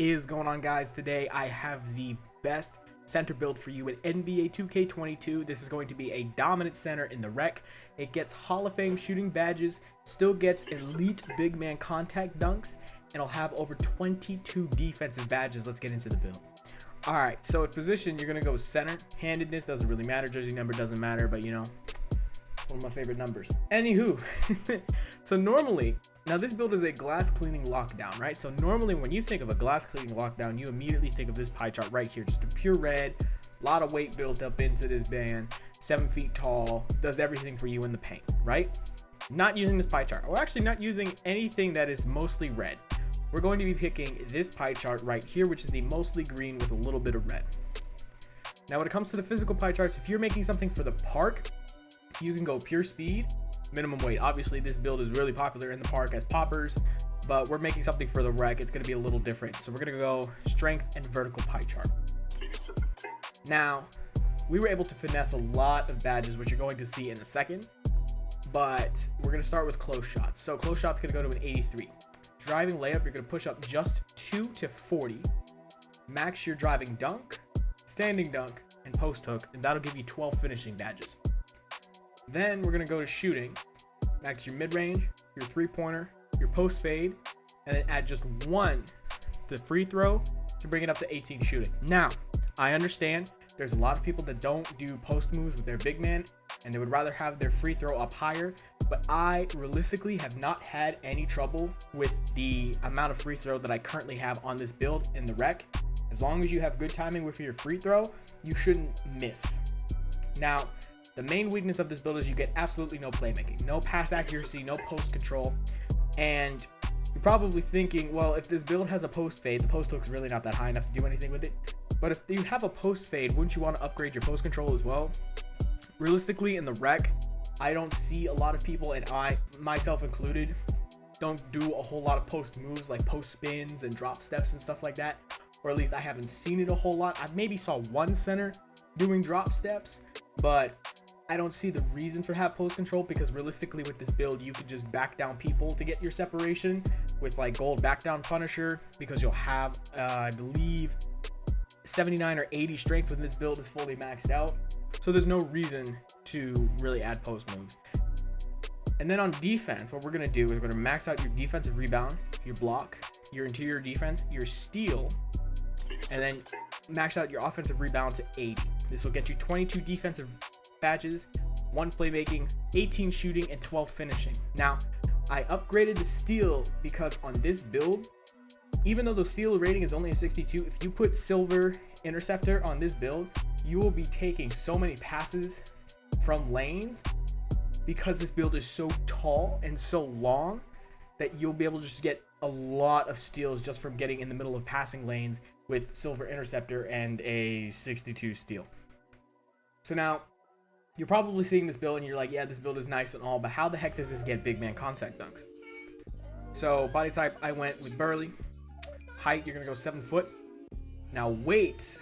is going on, guys? Today I have the best center build for you in NBA 2K22. This is going to be a dominant center in the rec. It gets Hall of Fame shooting badges, still gets elite big man contact dunks, and it'll have over 22 defensive badges. Let's get into the build. All right, so at position, you're going to go center. Handedness doesn't really matter. Jersey number doesn't matter, but you know, one of my favorite numbers. Anywho, so normally, now this build is a glass cleaning lockdown, right? So normally when you think of a glass cleaning lockdown, you immediately think of this pie chart right here, just a pure red, a lot of weight built up into this band, 7 feet tall, does everything for you in the paint, right? Not using this pie chart. We're actually not using anything that is mostly red. We're going to be picking this pie chart right here, which is the mostly green with a little bit of red. Now when it comes to the physical pie charts, if you're making something for the park, you can go pure speed, minimum weight. Obviously this build is really popular in the park as poppers, but we're making something for the rec. It's going to be a little different. So we're going to go strength and vertical pie chart. Now we were able to finesse a lot of badges, which you're going to see in a second, but we're going to start with close shots. So close shots going to go to an 83. Driving layup, you're going to push up just 2 to 40. Max your driving dunk, standing dunk, and post hook, and that'll give you 12 finishing badges. Then we're going to go to shooting. Max your mid-range, your three-pointer, your post fade, and then add just 1 to free throw to bring it up to 18 shooting. Now, I understand there's a lot of people that don't do post moves with their big man, and they would rather have their free throw up higher, but I realistically have not had any trouble with the amount of free throw that I currently have on this build in the rec. As long as you have good timing with your free throw, you shouldn't miss. Now, the main weakness of this build is you get absolutely no playmaking, no pass accuracy, no post control, and you're probably thinking, well, if this build has a post fade, the post hook's really not that high enough to do anything with it. But if you have a post fade, wouldn't you want to upgrade your post control as well? Realistically, in the rec, I don't see a lot of people, and I, myself included, don't do a whole lot of post moves like post spins and drop steps and stuff like that. Or at least I haven't seen it a whole lot. I maybe saw one center doing drop steps, but I don't see the reason for have post control, because realistically with this build, you could just back down people to get your separation with like gold back down Punisher, because you'll have, I believe, 79 or 80 strength when this build is fully maxed out. So there's no reason to really add post moves. And then on defense, what we're going to do is we're going to max out your defensive rebound, your block, your interior defense, your steal, and then max out your offensive rebound to 80. This will get you 22 defensive badges, 1 playmaking, 18 shooting, and 12 finishing. Now, I upgraded the steal because on this build, even though the steal rating is only a 62, if you put silver interceptor on this build, you will be taking so many passes from lanes, because this build is so tall and so long that you'll be able to just get a lot of steals just from getting in the middle of passing lanes with silver interceptor and a 62 steal. So now you're probably seeing this build and you're like, yeah, this build is nice and all, but how the heck does this get big man contact dunks? So body type, I went with Burley. Height, you're gonna go 7 foot. Now weight,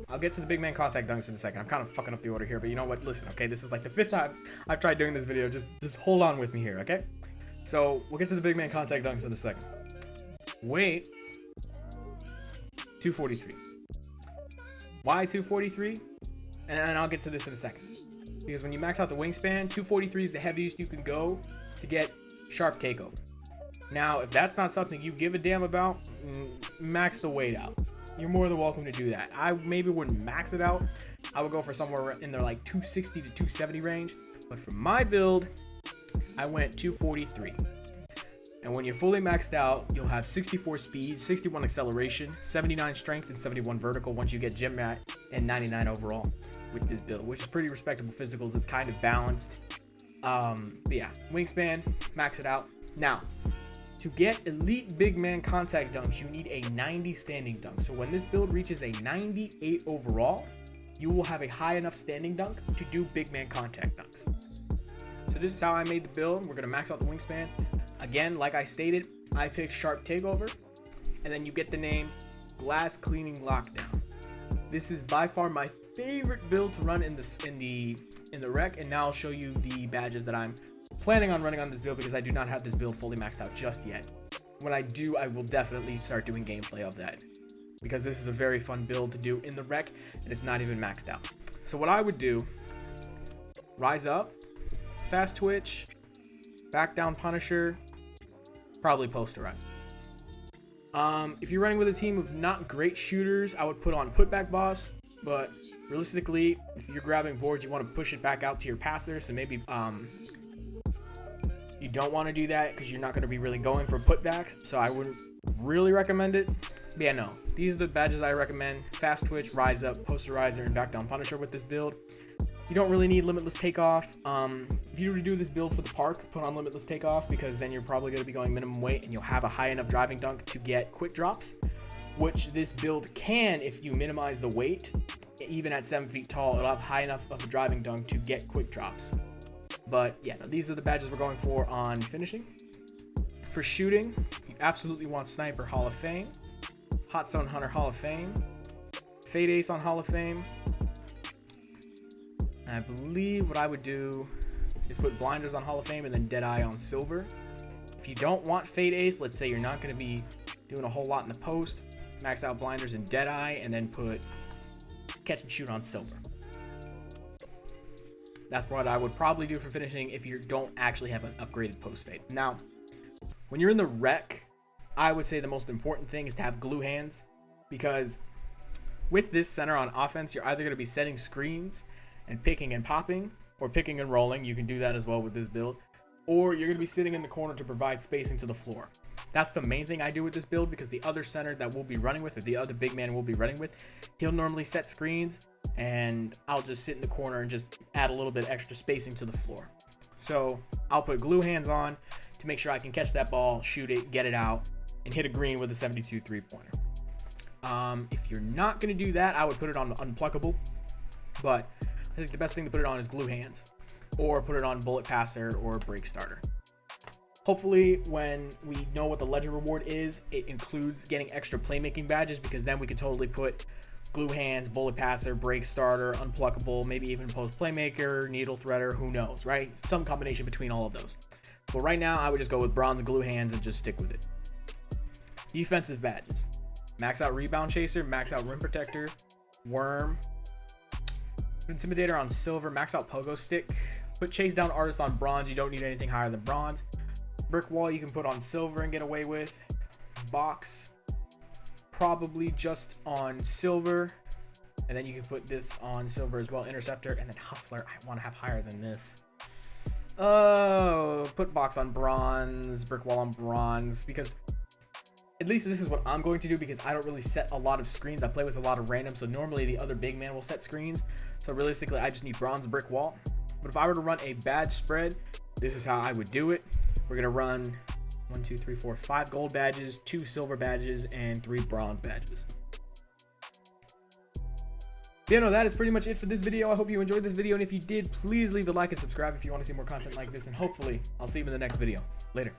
I'll get to the big man contact dunks in a second. I'm kind of fucking up the order here, but you know what? Listen, okay, this is like the 5th time I've tried doing this video. Just hold on with me here, okay? So we'll get to the big man contact dunks in a second. Weight, 243. Why 243? And I'll get to this in a second. Because when you max out the wingspan, 243 is the heaviest you can go to get sharp takeover. Now, if that's not something you give a damn about, max the weight out. You're more than welcome to do that. I maybe wouldn't max it out. I would go for somewhere in the like 260 to 270 range. But for my build, I went 243. And when you're fully maxed out, you'll have 64 speed, 61 acceleration, 79 strength, and 71 vertical once you get gym rat, and 99 overall with this build, which is pretty respectable physicals. It's kind of balanced. But yeah, wingspan, max it out. Now, to get elite big man contact dunks, you need a 90 standing dunk. So when this build reaches a 98 overall, you will have a high enough standing dunk to do big man contact dunks. So this is how I made the build. We're going to max out the wingspan. Again, like I stated, I picked sharp takeover, and then you get the name glass cleaning lockdown. This is by far my favorite build to run in the rec, and now I'll show you the badges that I'm planning on running on this build, because I do not have this build fully maxed out just yet. when I do, I will definitely start doing gameplay of that, because this is a very fun build to do in the rec, and it's not even maxed out. So what I would do, rise up, fast twitch, back down Punisher, probably posterize. If you're running with a team of not great shooters, I would put on putback boss, but realistically, if you're grabbing boards, you want to push it back out to your passer, so maybe you don't want to do that because you're not going to be really going for putbacks, so I wouldn't really recommend it. But yeah, no, these are the badges I recommend: fast twitch, rise up, posterizer, and back down Punisher with this build. You don't really need limitless takeoff. If you were to do this build for the park, put on limitless takeoff, because then you're probably going to be going minimum weight and you'll have a high enough driving dunk to get quick drops, which this build can if you minimize the weight. Even at 7 feet tall, it'll have high enough of a driving dunk to get quick drops. But yeah, no, these are the badges we're going for on finishing. For shooting, you absolutely want Sniper Hall of Fame, Hot Zone Hunter Hall of Fame, Fade Ace on Hall of Fame. And I believe what I would do is put Blinders on Hall of Fame and then Deadeye on Silver. If you don't want Fade Ace, let's say you're not going to be doing a whole lot in the post, max out Blinders and Deadeye, and then put Catch and Shoot on Silver. That's what I would probably do for finishing if you don't actually have an upgraded post fade. Now, when you're in the rec, I would say the most important thing is to have glue hands, because with this center on offense, you're either going to be setting screens and picking and popping, or picking and rolling. You can do that as well with this build, or you're going to be sitting in the corner to provide spacing to the floor. That's the main thing I do with this build, because the other center that we'll be running with, or the other big man we'll be running with, he'll normally set screens, and I'll just sit in the corner and just add a little bit extra spacing to the floor. So I'll put glue hands on to make sure I can catch that ball, shoot it, get it out, and hit a green with a 72 three-pointer. If you're not going to do that, I would put it on unpluckable, but I think the best thing to put it on is glue hands, or put it on bullet passer or break starter. Hopefully, when we know what the legend reward is, it includes getting extra playmaking badges, because then we could totally put glue hands, bullet passer, break starter, unpluckable, maybe even post playmaker, needle threader, who knows, right? Some combination between all of those. But right now, I would just go with bronze glue hands and just stick with it. Defensive badges: max out rebound chaser, max out rim protector, worm, intimidator on silver, max out pogo stick, put chase down artist on bronze. You don't need anything higher than bronze. Brick wall you can put on silver and get away with. Box probably just on silver, and then you can put this on silver as well. Interceptor, and then hustler I want to have higher than this. Put box on bronze, brick wall on bronze, because at least this is what I'm going to do, because I don't really set a lot of screens. I play with a lot of random, so normally the other big man will set screens. So realistically, I just need bronze, brick wall. But if I were to run a badge spread, this is how I would do it. We're gonna run 1, 2, 3, 4, 5 gold badges, 2 silver badges, and 3 bronze badges. Yeah, no, that is pretty much it for this video. I hope you enjoyed this video, and if you did, please leave a like and subscribe if you want to see more content like this, and hopefully I'll see you in the next video. Later.